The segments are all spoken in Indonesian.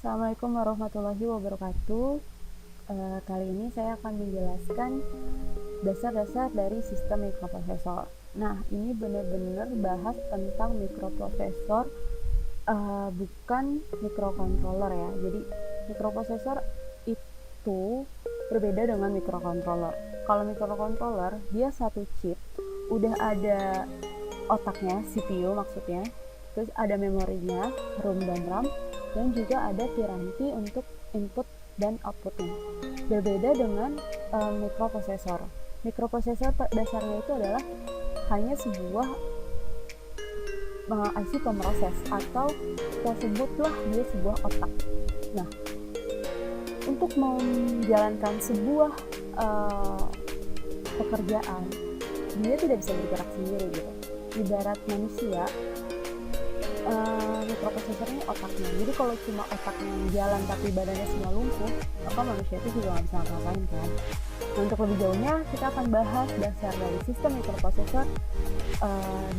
Assalamualaikum warahmatullahi wabarakatuh. Kali ini saya akan menjelaskan dasar-dasar dari sistem mikroprosesor. Nah, ini benar-benar bahas tentang mikroprosesor, bukan mikrocontroller ya. Jadi, mikroprosesor itu berbeda dengan mikrocontroller. Kalau mikrocontroller, dia satu chip, udah ada otaknya, CPU maksudnya, terus ada memorinya, ROM dan RAM, dan juga ada piranti untuk input dan outputnya. Berbeda dengan mikroprosesor. Mikroprosesor dasarnya itu adalah hanya sebuah IC pemroses, atau kita sebutlah dia sebuah otak. Nah, untuk menjalankan sebuah pekerjaan, dia tidak bisa bergerak sendiri gitu. Ibarat manusia, mikroprosesornya otaknya. Jadi kalau cuma otaknya yang jalan tapi badannya semua lumpuh, maka manusia itu juga nggak bisa ngapain kan. Nah, untuk lebih jauhnya kita akan bahas dasar dari sistem mikroprosesor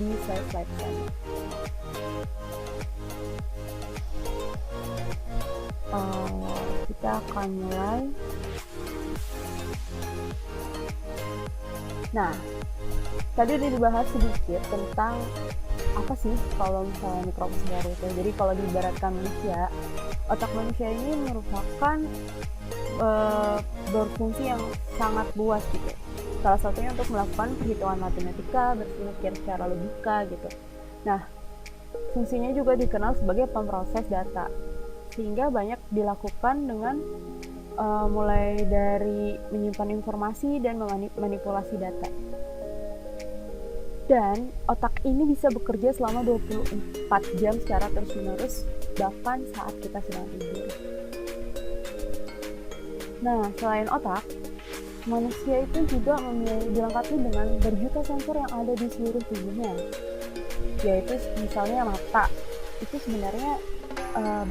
di slide selanjutnya. Kita akan mulai. Nah, tadi udah dibahas sedikit tentang apa sih kalau misalnya mikroprosesor itu. Jadi kalau diibaratkan manusia, otak manusia ini merupakan berfungsi yang sangat luas gitu. Salah satunya untuk melakukan perhitungan matematika, berpikir secara logika gitu. Nah, fungsinya juga dikenal sebagai pemroses data, sehingga banyak dilakukan dengan mulai dari menyimpan informasi dan memanipulasi data. Dan otak ini bisa bekerja selama 24 jam secara terus-menerus, bahkan saat kita sedang tidur. Nah, selain otak, manusia itu juga dilengkapi dengan berjuta sensor yang ada di seluruh tubuhnya. Yaitu misalnya mata, itu sebenarnya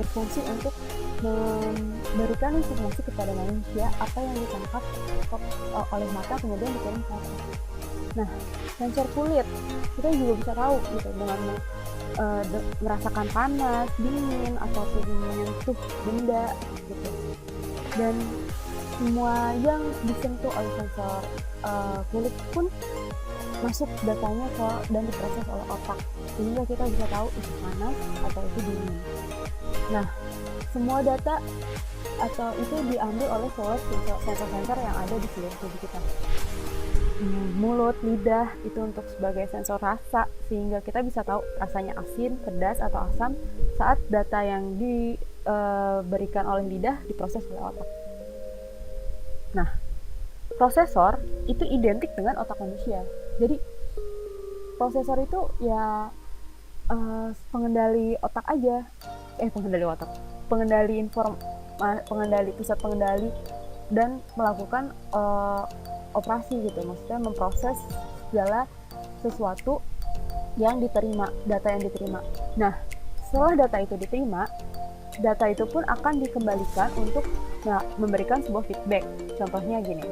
berfungsi untuk memberikan informasi kepada manusia apa yang ditangkap oleh mata, kemudian dikirim ke otak. Nah, sensor kulit kita juga bisa tahu gitu dengan merasakan panas, dingin, ataupun menyentuh benda gitu. Dan semua yang disentuh oleh sensor kulit pun masuk datanya dan diproses oleh otak, sehingga kita bisa tahu itu panas atau itu dingin. Nah, semua data atau itu diambil oleh sensor-sensor yang ada di seluruh tubuh kita. Mulut, lidah itu untuk sebagai sensor rasa, sehingga kita bisa tahu rasanya asin, pedas, atau asam saat data yang diberikan oleh lidah diproses oleh otak. Nah, prosesor itu identik dengan otak manusia. Jadi prosesor itu ya pengendali otak aja, pengendali pusat pengendali dan melakukan operasi gitu, maksudnya memproses segala sesuatu yang diterima, data yang diterima. Nah, setelah data itu diterima, data itu pun akan dikembalikan untuk memberikan sebuah feedback. Contohnya gini,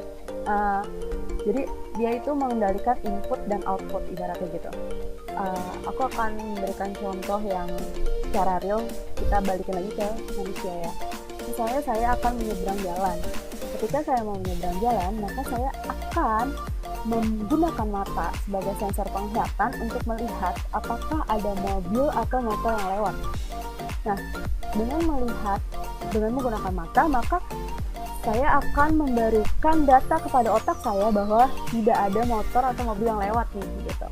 jadi dia itu mengendalikan input dan output, ibaratnya gitu. Aku akan memberikan contoh yang secara real, kita balikin lagi ke manusia ya. Misalnya saya akan menyeberang jalan. Ketika saya mau menyeberang jalan, maka saya akan menggunakan mata sebagai sensor penglihatan untuk melihat apakah ada mobil atau motor yang lewat. Nah, dengan menggunakan mata, maka saya akan memberikan data kepada otak saya bahwa tidak ada motor atau mobil yang lewat nih gitu.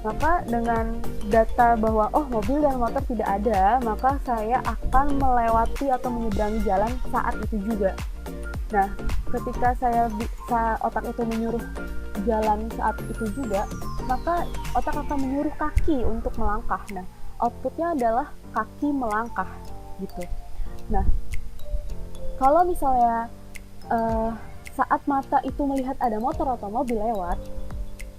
Maka dengan data bahwa mobil dan motor tidak ada, maka saya akan melewati atau menyeberangi jalan saat itu juga. Nah, ketika otak itu menyuruh jalan saat itu juga, maka otak akan menyuruh kaki untuk melangkah. Nah, outputnya adalah kaki melangkah gitu. Nah, kalau misalnya saat mata itu melihat ada motor atau mobil lewat,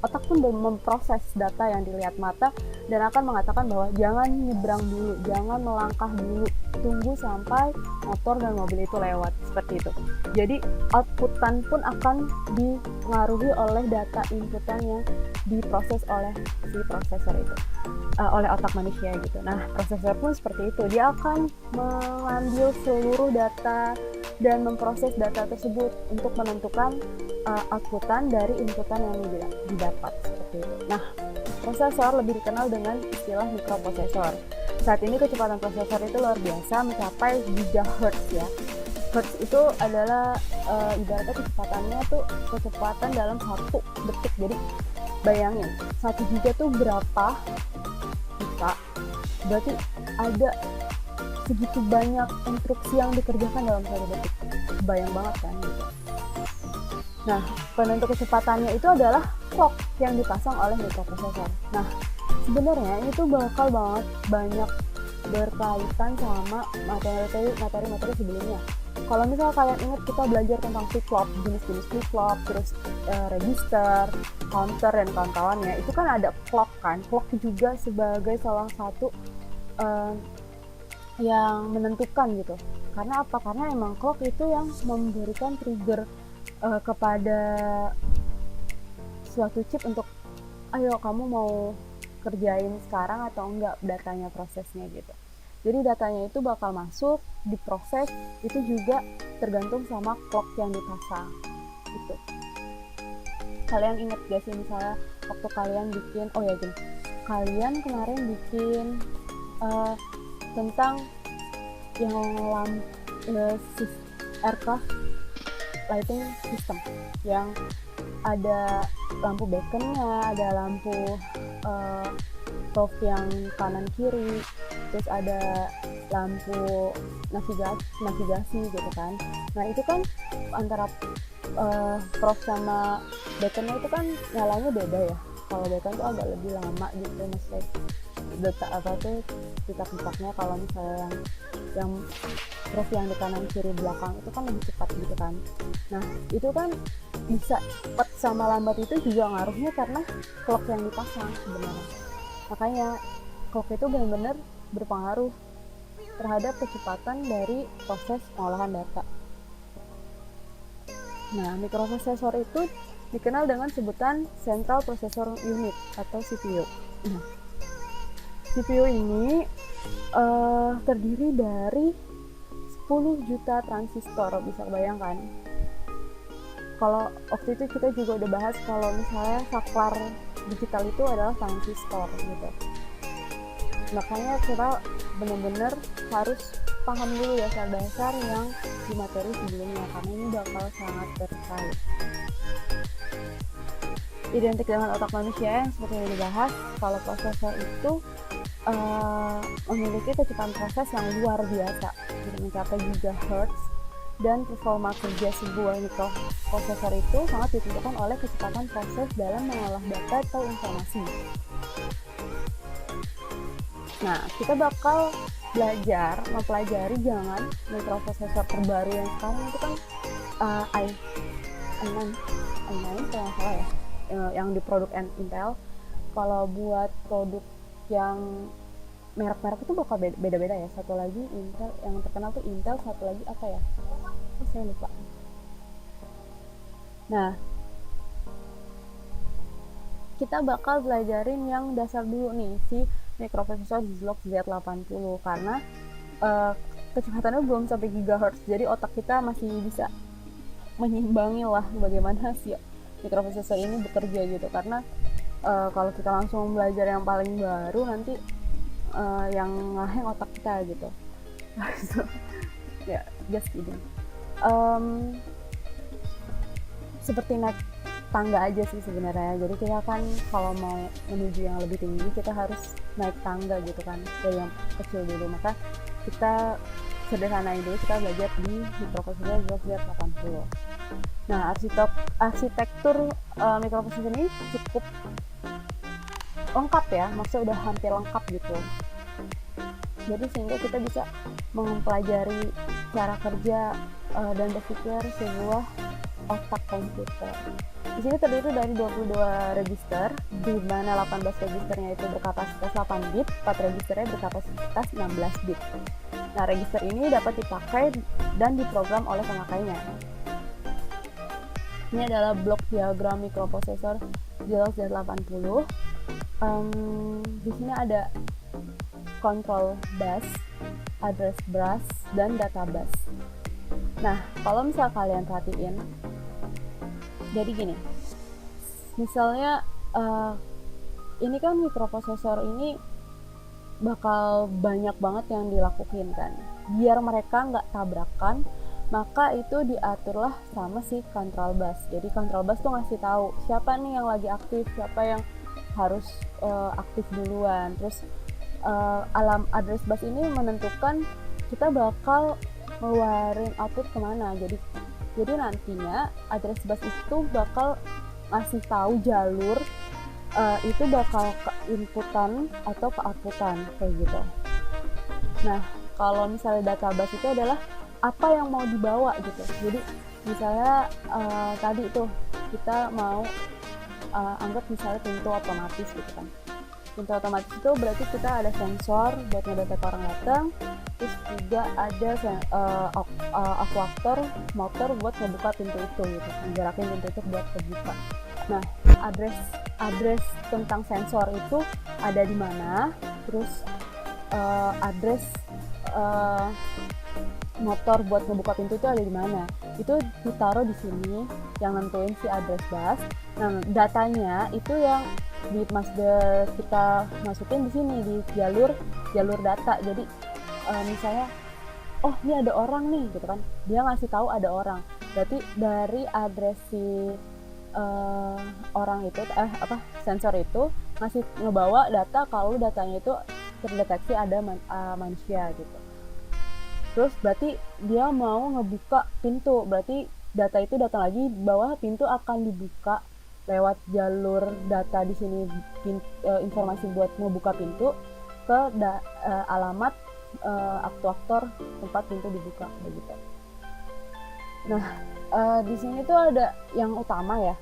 otak pun memproses data yang dilihat mata dan akan mengatakan bahwa jangan nyebrang dulu, jangan melangkah dulu tunggu sampai motor dan mobil itu lewat, seperti itu. Jadi outputan pun akan dipengaruhi oleh data inputan yang diproses oleh si prosesor itu, oleh otak manusia gitu. Nah, prosesor pun seperti itu, dia akan mengambil seluruh data dan memproses data tersebut untuk menentukan outputan dari inputan yang didapat, seperti itu. Nah, prosesor lebih dikenal dengan istilah mikroprosesor. Saat ini kecepatan prosesor itu luar biasa, mencapai gigahertz ya. Hertz itu adalah ibaratnya kecepatannya tuh kecepatan dalam 1 detik. Jadi bayangin 1 giga tuh berapa juta, berarti ada segitu banyak instruksi yang dikerjakan dalam 1 detik. Bayang banget kan gitu. Nah, penentu kecepatannya itu adalah clock yang dipasang oleh mikroprosesor. Nah, sebenarnya ini tuh bakal banyak berkaitan sama materi-materi sebelumnya. Kalau misalnya kalian ingat, kita belajar tentang flip-flop, jenis-jenis flip-flop, terus register, counter, dan kawan-kawannya, itu kan ada clock kan. Clock juga sebagai salah satu yang menentukan gitu. Karena apa? Karena emang clock itu yang memberikan trigger kepada suatu chip untuk ayo kamu mau kerjain sekarang atau enggak datanya, prosesnya gitu. Jadi datanya itu bakal masuk, diproses, itu juga tergantung sama clock yang dipasang gitu. Kalian inget gak sih misalnya waktu kalian bikin, kalian kemarin bikin tentang yang aircraft lighting system yang ada lampu beaconnya, ada lampu roof yang kanan kiri, terus ada lampu navigasi gitu kan. Nah itu kan antara prof sama beaconnya itu kan nyalanya beda ya. Kalau beacon tuh agak lebih lama gitu, maksudnya titak-titaknya. Kalau misalnya yang roof yang di kanan kiri belakang itu kan lebih cepat gitu kan. Nah itu kan bisa cepat sama lambat itu juga ngaruhnya karena clock yang dipasang sebenarnya. Makanya clock itu benar-benar berpengaruh terhadap kecepatan dari proses pengolahan data. Nah, mikroprosesor itu dikenal dengan sebutan Central Processor Unit atau CPU. Nah, CPU ini terdiri dari 10 juta transistor, bisa bayangkan. Kalau waktu itu kita juga udah bahas kalau misalnya saklar digital itu adalah transistor gitu. Makanya kita benar-benar harus paham dulu dasar-dasar yang di materi sebelumnya, karena ini bakal sangat terkait. Identik dengan otak manusia yang seperti yang dibahas, kalau prosesor itu memiliki kecepatan proses yang luar biasa, mencapai gigahertz, dan performa kerja sebuah mikroprosesor itu sangat ditentukan oleh kecepatan proses dalam mengolah data atau informasi. Nah, kita bakal mempelajari jangan mikroprosesor terbaru yang sekarang itu kan i9 kalau nggak salah ya, yang diproduk Intel. Kalau buat produk yang merek-merek itu bakal beda-beda ya. Satu lagi Intel, yang terkenal tuh Intel, satu lagi apa ya? Saya lupa. Nah, kita bakal belajarin yang dasar dulu nih, si mikroprosesor Zilog Z80, karena kecepatannya belum sampai gigahertz, jadi otak kita masih bisa menyimbangi lah bagaimana si mikroprosesor ini bekerja gitu. Karena kalau kita langsung belajar yang paling baru, nanti yang ngehang otak kita gitu. Ya, just kidding. Seperti naik tangga aja sih sebenarnya. Jadi kita kan kalau mau menuju yang lebih tinggi, kita harus naik tangga gitu kan, dari yang kecil dulu. Maka kita sederhanain dulu, kita belajar di mikroprosesor Z80. Nah, arsitektur mikroprosesor ini cukup lengkap ya, maksudnya udah hampir lengkap gitu. Jadi sehingga kita bisa mempelajari cara kerja dan berpikir sebuah otak komputer. Di sini terdiri dari 22 register, di mana 18 registernya itu berkapasitas 8 bit, 4 registernya berkapasitas 16 bit. Nah, register ini dapat dipakai dan diprogram oleh pemakainya. Ini adalah blok diagram mikroprosesor Xerox Z80. Di sini ada control bus, address bus, dan data bus. Nah, kalau misal kalian perhatiin, jadi gini, misalnya ini kan mikroprosesor ini bakal banyak banget yang dilakuin kan, biar mereka nggak tabrakan, maka itu diaturlah sama si control bus. Jadi control bus tuh ngasih tahu siapa nih yang lagi aktif, siapa yang harus aktif duluan. Terus alam address bus ini menentukan kita bakal ngeluarin output kemana. Jadi nantinya address bus itu bakal ngasih tahu jalur itu bakal ke inputan atau ke outputan kayak gitu. Nah, kalau misalnya data bus itu adalah apa yang mau dibawa gitu. Jadi misalnya tadi tuh kita mau anggap misalnya pintu otomatis gitu kan. Pintu otomatis itu berarti kita ada sensor buat ngedetek orang datang, terus juga ada aktuator motor buat ngebuka pintu itu gitu, menggerakin pintu itu buat kebuka. Nah, address tentang sensor itu ada di mana, terus address motor buat ngebuka pintu itu ada di mana, itu ditaruh di sini yang nentuin si address bus. Nah, datanya itu yang kita masukin di sini di jalur data. Jadi misalnya oh ini ada orang nih gitu kan, dia ngasih tahu ada orang, berarti dari address si orang itu sensor itu ngebawa data kalau datanya itu terdeteksi ada manusia gitu. Terus berarti dia mau ngebuka pintu, berarti data itu datang lagi bahwa pintu akan dibuka lewat jalur data di sini, informasi buat ngebuka pintu ke alamat aktuator tempat pintu dibuka begitu. Nah, di sini tuh ada yang utama ya.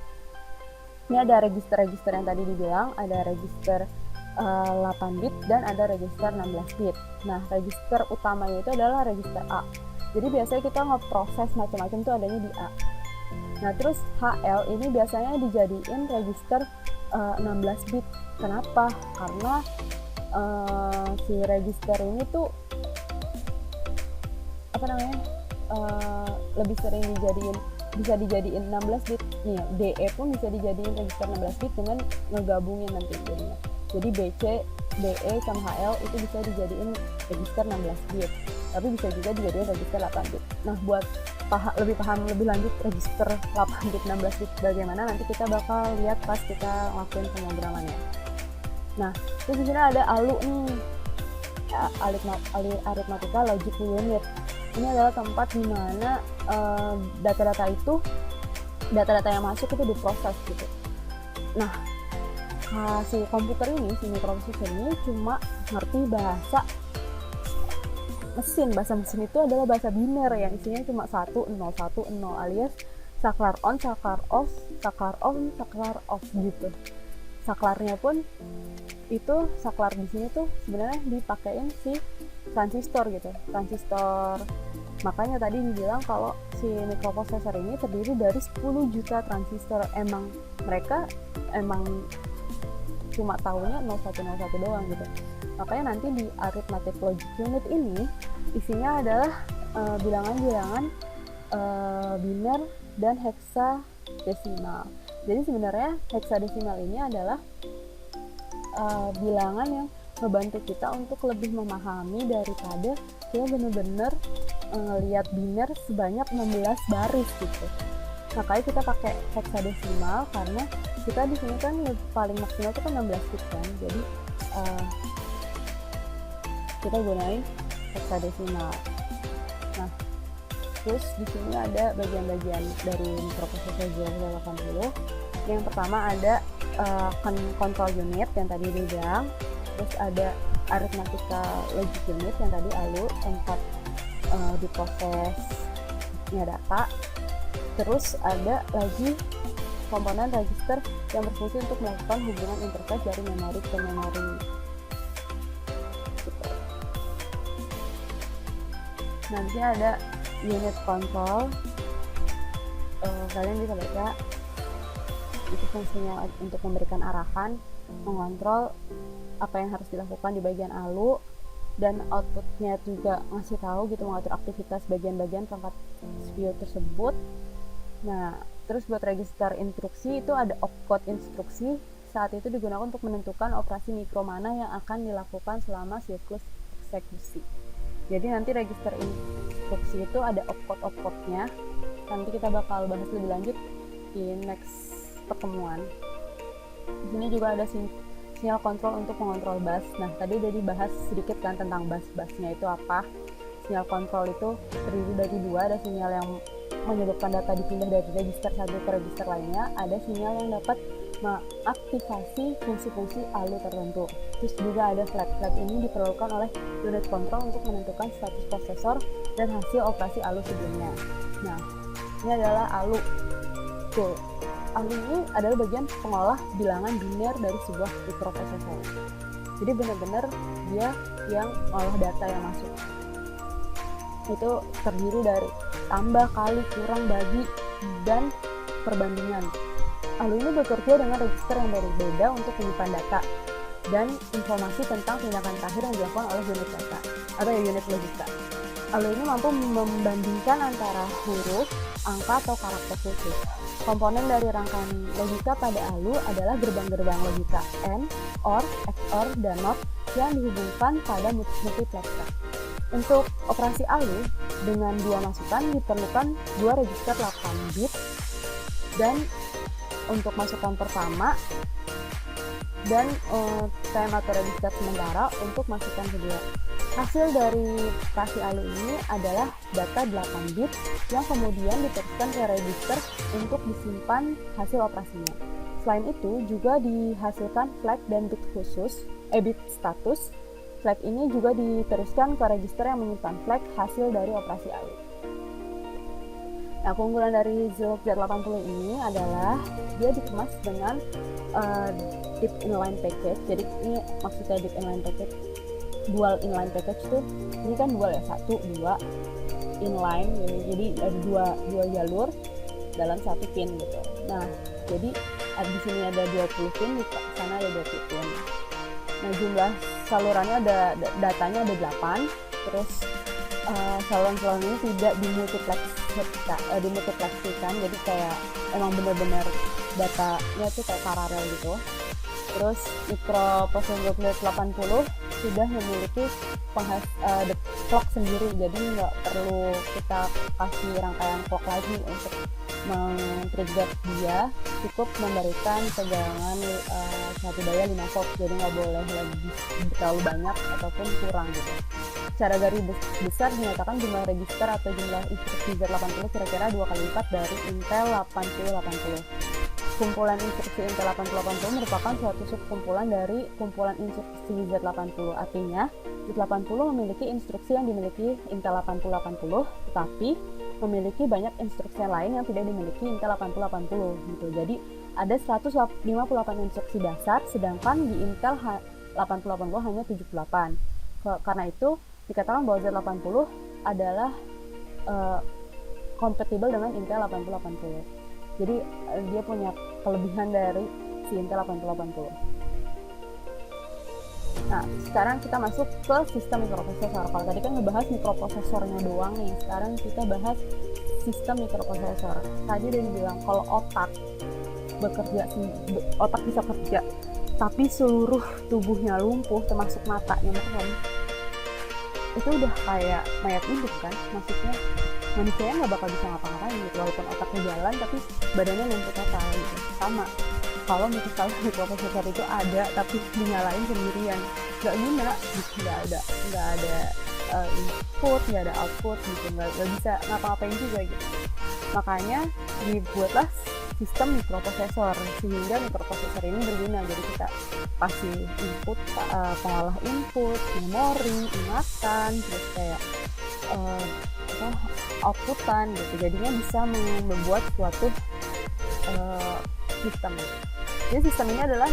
Ini ada register-register yang tadi dibilang, ada register 8 bit dan ada register 16 bit. Nah, register utamanya itu adalah register A. Jadi biasanya kita ngeproses macam-macam tuh adanya di A. Nah, terus HL ini biasanya dijadiin register 16 bit. Kenapa? Karena si register ini tuh lebih sering bisa dijadiin 16 bit nih, DE pun bisa dijadiin register 16 bit dengan ngegabungin nanti jadinya. Jadi BC, DE sama HL itu bisa dijadiin register 16 bit, tapi bisa juga dijadiin register 8 bit. Nah, buat lebih paham lebih lanjut register 8 bit 16 bit bagaimana, nanti kita bakal lihat pas kita ngelakuin pemrogramannya. Nah, terus di sini ada ALU nih, Arithmetic Logic Unit. Ini adalah tempat di mana data-data yang masuk itu diproses gitu. Nah, si komputer ini, si mikroprosesor ini cuma ngerti bahasa mesin itu adalah bahasa biner yang isinya cuma 1, 0, 1, 0 alias saklar on, saklar off, saklar on, saklar off gitu. Saklarnya pun itu saklar di sini tuh sebenarnya dipakein si transistor gitu, transistor. Makanya tadi dibilang kalau si mikroprosesor ini terdiri dari 10 juta transistor. Mereka cuma tahunya 0101 doang gitu. Makanya nanti di Arithmetic Logic Unit ini isinya adalah bilangan-bilangan biner dan heksadesimal. Jadi sebenarnya heksadesimal ini adalah bilangan yang membantu kita untuk lebih memahami daripada kita benar-benar ngelihat biner sebanyak 16 baris gitu. Makanya kita pakai heksadesimal karena kita di sini kan paling maksimal itu kan 16 bit kan. Jadi kita gunain heksadesimal. Nah, terus di sini ada bagian-bagian dari mikroprosesor Z80. Yang pertama ada control unit yang tadi dibilang, terus ada Arithmetic Logic Unit yang tadi ALU, tempat diprosesnya data. Terus ada lagi komponen register yang berfungsi untuk melakukan hubungan interface dari memori ke memori. Nah, di sini ada unit control. Kalian bisa baca, itu fungsinya untuk memberikan arahan, mengontrol apa yang harus dilakukan di bagian ALU, dan outputnya juga ngasih tahu gitu, mengatur aktivitas bagian-bagian perangkat CPU tersebut. Nah, terus buat register instruksi itu ada opcode instruksi. Saat itu digunakan untuk menentukan operasi mikro mana yang akan dilakukan selama siklus eksekusi. Jadi nanti register instruksi itu ada opcode-opcode-nya. Nanti kita bakal bahas lebih lanjut di next pertemuan. Di sini juga ada sinyal kontrol untuk mengontrol bus. Nah, tadi udah dibahas sedikit kan tentang bus-busnya itu apa. Sinyal kontrol itu terdiri dari dua, ada sinyal yang menyebabkan data dipindah dari register satu ke register lainnya, ada sinyal yang dapat mengaktifasi fungsi-fungsi ALU tertentu. Terus juga ada flag. Flag ini diperlukan oleh unit kontrol untuk menentukan status prosesor dan hasil operasi ALU sebelumnya. Nah, ini adalah ALU. Tuh, ALU ini adalah bagian pengolah bilangan biner dari sebuah mikroprosesor. Jadi benar-benar dia yang mengolah data yang masuk. Itu terdiri dari tambah, kali, kurang, bagi, dan perbandingan. ALU ini bekerja dengan register yang berbeda untuk menyimpan data dan informasi tentang tindakan terakhir yang dilakukan oleh unit data atau unit logika. ALU ini mampu membandingkan antara huruf, angka, atau karakter khusus. Komponen dari rangkaian logika pada ALU adalah gerbang-gerbang logika AND, OR, XOR, dan NOT yang dihubungkan pada multiplexer. Untuk operasi ALU dengan dua masukan diperlukan dua register 8 bit, dan untuk masukan pertama dan time atau register sementara untuk masukan kedua. Hasil dari operasi ALU ini adalah data 8 bit yang kemudian diteruskan ke register untuk disimpan hasil operasinya. Selain itu juga dihasilkan flag dan bit khusus, bit status. Flag ini juga diteruskan ke register yang menyimpan flag hasil dari operasi ALU. Nah, keunggulan dari Zilog Z80 ini adalah dia dikemas dengan deep inline package. Jadi ini maksudnya deep inline package, dual inline package tuh, ini kan dual ya, 1, 2 inline, jadi ada dua jalur dalam satu pin gitu. Nah, jadi di sini ada 20 pin, di sana ada 20 pin. Nah, jumlah salurannya datanya ada 8, terus saluran-saluran ini tidak dimultipleksikan, jadi kayak emang benar-benar datanya tuh kayak paralel gitu. Terus mikroprosesor Z80 sudah memiliki clock sendiri, jadi nggak perlu kita kasih rangkaian clock lagi untuk men-trigger dia, cukup memberikan tegangan satu daya 5 volt, jadi nggak boleh lebih terlalu banyak ataupun kurang gitu. Secara garis besar dinyatakan jumlah register atau jumlah instruksi Z80 kira-kira 2 kali lipat dari Intel 8080. Kumpulan instruksi Intel 8080 merupakan suatu subkumpulan dari kumpulan instruksi Z80. Artinya, Z80 memiliki instruksi yang dimiliki Intel 8080, tetapi memiliki banyak instruksi lain yang tidak dimiliki Intel 8080 gitu. Jadi, ada 158 instruksi dasar, sedangkan di Intel 8080 hanya 78. Karena itu, dikatakan bahwa Z80 adalah kompatibel dengan Intel 8080. Jadi dia punya kelebihan dari si Intel 8080. Nah, sekarang kita masuk ke sistem mikroprosesor. Kalau tadi kan ngebahas mikroprosesornya doang nih, sekarang kita bahas sistem mikroprosesor. Tadi udah dibilang kalau otak bisa kerja, tapi seluruh tubuhnya lumpuh, termasuk matanya merem, itu udah kayak mayat hidup kan, maksudnya manusia nggak bakal bisa ngapa-ngapain gitu, walaupun otaknya jalan tapi badannya lumpuh total gitu. Sama kalau misalnya mikroprosesor itu ada tapi dinyalain sendirian, nggak guna gitu, nggak ada input, nggak ada output gitu, nggak bisa ngapa-ngapain juga gitu. Makanya dibuatlah sistem mikroprosesor, sehingga mikroprosesor ini berguna. Jadi kita kasih input, pengolah input, memori, ingatan, terus kayak outputan gitu. Jadinya bisa membuat suatu sistem. Jadi sistem ini adalah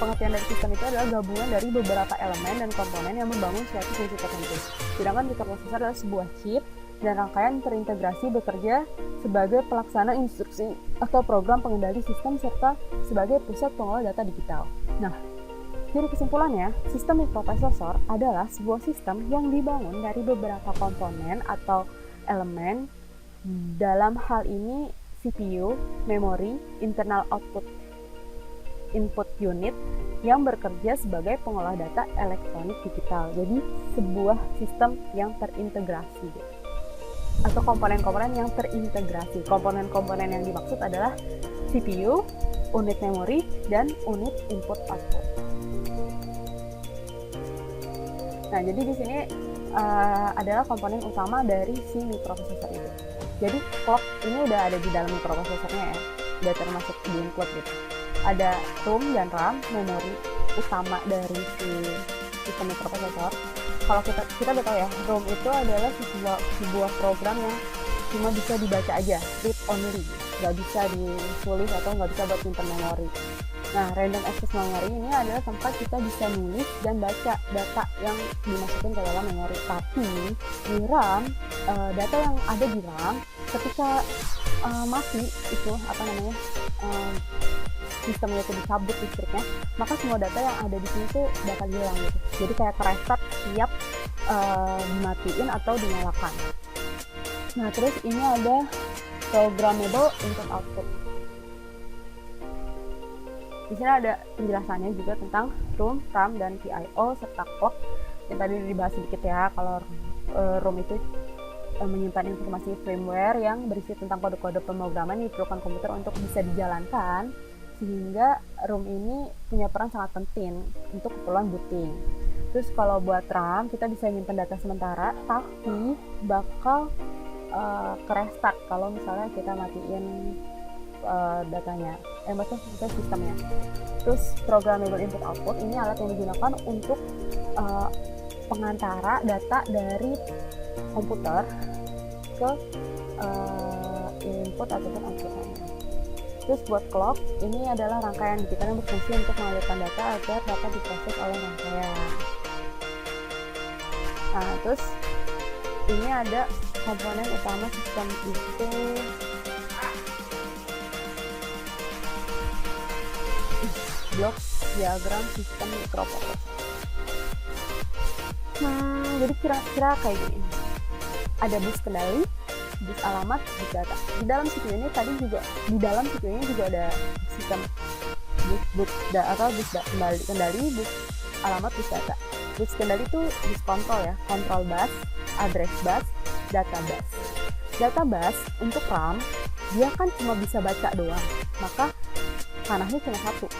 pengertian dari sistem itu adalah gabungan dari beberapa elemen dan komponen yang membangun suatu fungsi tertentu. Sedangkan mikroprosesor adalah sebuah chip dan rangkaian terintegrasi bekerja sebagai pelaksana instruksi atau program pengendali sistem serta sebagai pusat pengolah data digital. Nah, jadi kesimpulannya, sistem mikroprosesor adalah sebuah sistem yang dibangun dari beberapa komponen atau elemen. Dalam hal ini CPU, memori, internal output input unit yang bekerja sebagai pengolah data elektronik digital. Jadi sebuah sistem yang terintegrasi atau komponen-komponen yang terintegrasi. Komponen-komponen yang dimaksud adalah CPU, unit memori, dan unit input output. Nah, jadi di sini adalah komponen utama dari si mikroprosesor itu. Jadi clock ini udah ada di dalam mikroprosesornya ya, udah termasuk di include gitu. Ada ROM dan RAM, memori utama dari si sistem mikroprosesor. Kalau kita udah tahu ya, ROM itu adalah sebuah program yang cuma bisa dibaca aja, read only, nggak bisa ditulis atau nggak bisa buat simpan memori. Nah, random access memory ini adalah tempat kita bisa nulis dan baca data yang dimasukin ke dalam memori. Tapi di RAM, data yang ada di RAM ketika mati itu sistemnya itu dicabut listriknya, maka semua data yang ada di sini tuh bakal hilang gitu. Jadi kayak restart tiap dimatiin atau dinyalakan. Nah, terus ini ada programmable input output. Di sini ada penjelasannya juga tentang ROM, RAM, dan PIO serta clock. Yang tadi dibahas sedikit ya, kalau ROM itu menyimpan informasi firmware yang berisi tentang kode-kode pemrograman yang diperlukan komputer untuk bisa dijalankan, sehingga ROM ini punya peran sangat penting untuk keperluan booting. Terus kalau buat RAM, kita bisa menyimpan data sementara, tapi bakal restart kalau misalnya kita matiin datanya, maksudnya sistemnya. Terus programmable input output ini alat yang digunakan untuk pengantara data dari komputer ke input ataupun output. Terus buat clock, ini adalah rangkaian digital yang berfungsi untuk mengalirkan data agar dapat diproses oleh rangkaian. Nah, terus ini ada komponen utama sistem itu blok diagram sistem mikroprosesor. Jadi kira-kira kayak gini. Ada bus kendali, bus alamat, bus data. Di dalam CPU ini juga ada sistem bus kendali, bus alamat, bus data. Bus kendali itu bus kontrol ya, control bus, address bus, data bus. Data bus untuk RAM, dia kan cuma bisa baca doang, maka panahnya cuma satu.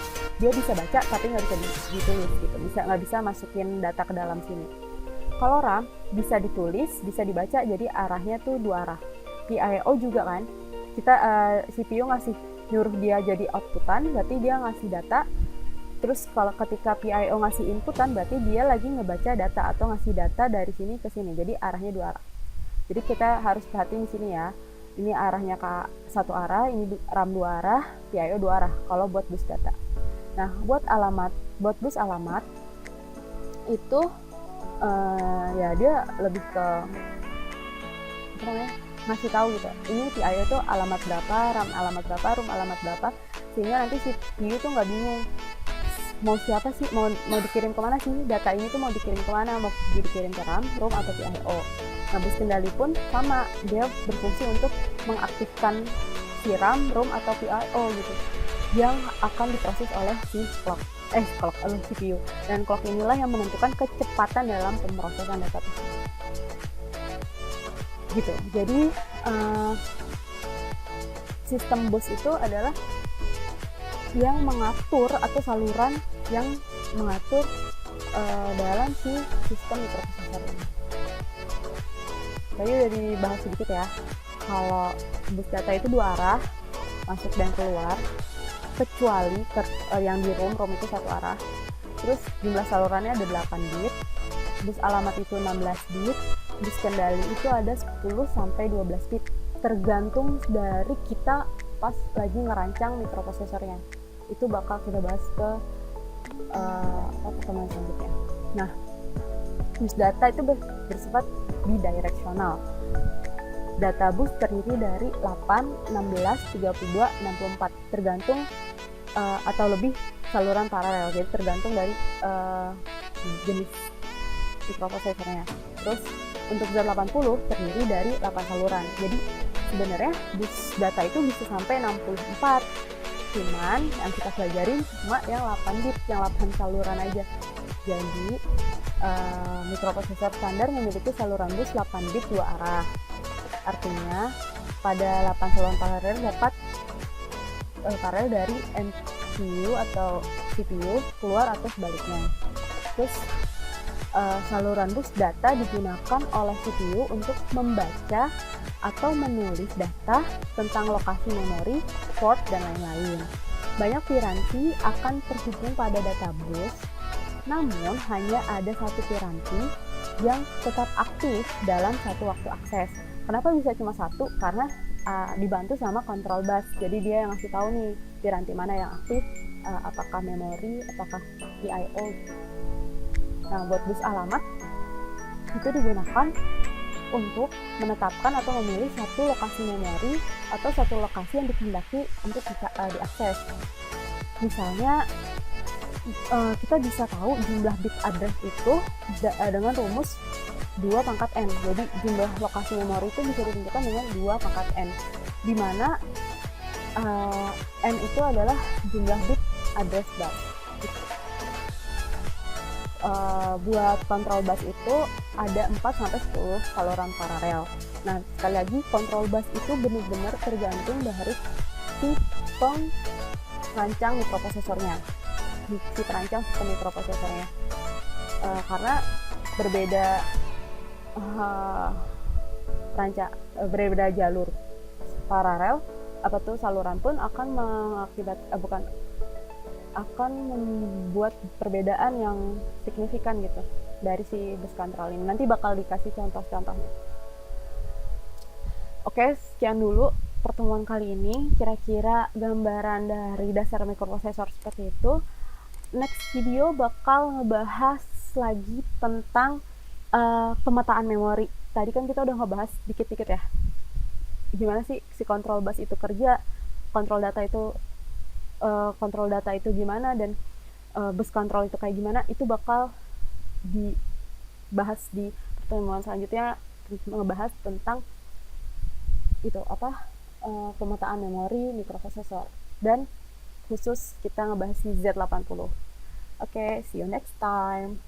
Dia bisa baca tapi nggak bisa ditulis gitu, nggak bisa masukin data ke dalam sini. Kalau RAM bisa ditulis, bisa dibaca, jadi arahnya tuh dua arah. PIO juga kan, kita CPU nyuruh dia jadi outputan, berarti dia ngasih data. Terus kalau ketika PIO ngasih inputan, berarti dia lagi ngebaca data atau ngasih data dari sini ke sini, jadi arahnya dua arah. Jadi kita harus perhatiin di sini ya, ini arahnya ke satu arah, ini RAM dua arah, PIO dua arah kalau buat bus data. Nah, buat bus alamat itu ya dia lebih ke ngasih tahu gitu. Ini PIO itu alamat berapa, RAM alamat berapa, ROM alamat berapa, sehingga nanti si CPU tuh nggak bingung mau siapa sih, mau dikirim kemana sih data ini tuh, mau dikirim kemana, mau dikirim ke RAM, ROM atau PIO. Nah, bus kendali pun sama, dia berfungsi untuk mengaktifkan si RAM, ROM atau PIO gitu, yang akan diproses oleh si oleh CPU. Dan clock inilah yang menentukan kecepatan dalam pemrosesan data tersebut. Gitu. Jadi sistem bus itu adalah yang mengatur atau saluran yang mengatur dalam si sistem mikroprosesor ini. Tadi udah dibahas sedikit ya. Kalau bus data itu dua arah, masuk dan keluar, kecuali yang di ROM itu satu arah. Terus jumlah salurannya ada 8 bit, bus alamat itu 16 bit, bus kendali itu ada 10 sampai 12 bit, tergantung dari kita pas lagi ngerancang mikroprosesornya. Itu bakal kita bahas ke pertemuan selanjutnya. Nah, bus data itu bersifat bidirectional. Data bus terdiri dari 8, 16, 32, 64 tergantung atau lebih saluran paralel. Jadi tergantung dari jenis mikroprosesornya. Terus untuk Z80 terdiri dari 8 saluran. Jadi sebenarnya bus data itu bisa sampai 64. Cuman yang kita pelajarin cuma yang 8 bit, yang 8 saluran aja. Jadi mikroprosesor standar memiliki saluran bus 8 bit 2 arah. Artinya pada 8 saluran paralel dapat paralel dari NPU atau CPU keluar atau sebaliknya. Terus saluran bus data digunakan oleh CPU untuk membaca atau menulis data tentang lokasi memori, port, dan lain-lain. Banyak piranti akan terhubung pada data bus, namun hanya ada satu piranti yang tetap aktif dalam satu waktu akses. Kenapa bisa cuma satu? Karena dibantu sama control bus. Jadi dia yang ngasih tahu nih piranti mana yang aktif, apakah memori, apakah IO. Nah, buat bus alamat itu digunakan untuk menetapkan atau memilih satu lokasi memori atau satu lokasi yang dikehendaki untuk diakses. Misalnya kita bisa tahu jumlah bit address itu dengan rumus 2 pangkat n. Jadi jumlah lokasi memori itu bisa ditentukan dengan 2 pangkat n, di mana n itu adalah jumlah bit address bus. Buat control bus itu ada 4-10 saluran paralel. Nah, sekali lagi control bus itu benar-benar tergantung dari si perancang mikroprosesornya, si perancang sistem mikroprosesornya. Karena berbeda jalur paralel saluran pun akan akan membuat perbedaan yang signifikan gitu dari si bus control ini. Nanti bakal dikasih contoh-contohnya. Oke, sekian dulu pertemuan kali ini. Kira-kira gambaran dari dasar mikroprosesor seperti itu. Next video bakal ngebahas lagi tentang pemetaan memori. Tadi kan kita udah ngebahas dikit-dikit ya, gimana sih si control bus itu kerja, kontrol data itu gimana, dan bus control itu kayak gimana. Itu bakal dibahas di pertemuan selanjutnya, ngebahas tentang itu pemetaan memori mikroprosesor, dan khusus kita ngebahas di Z80. Oke, see you next time.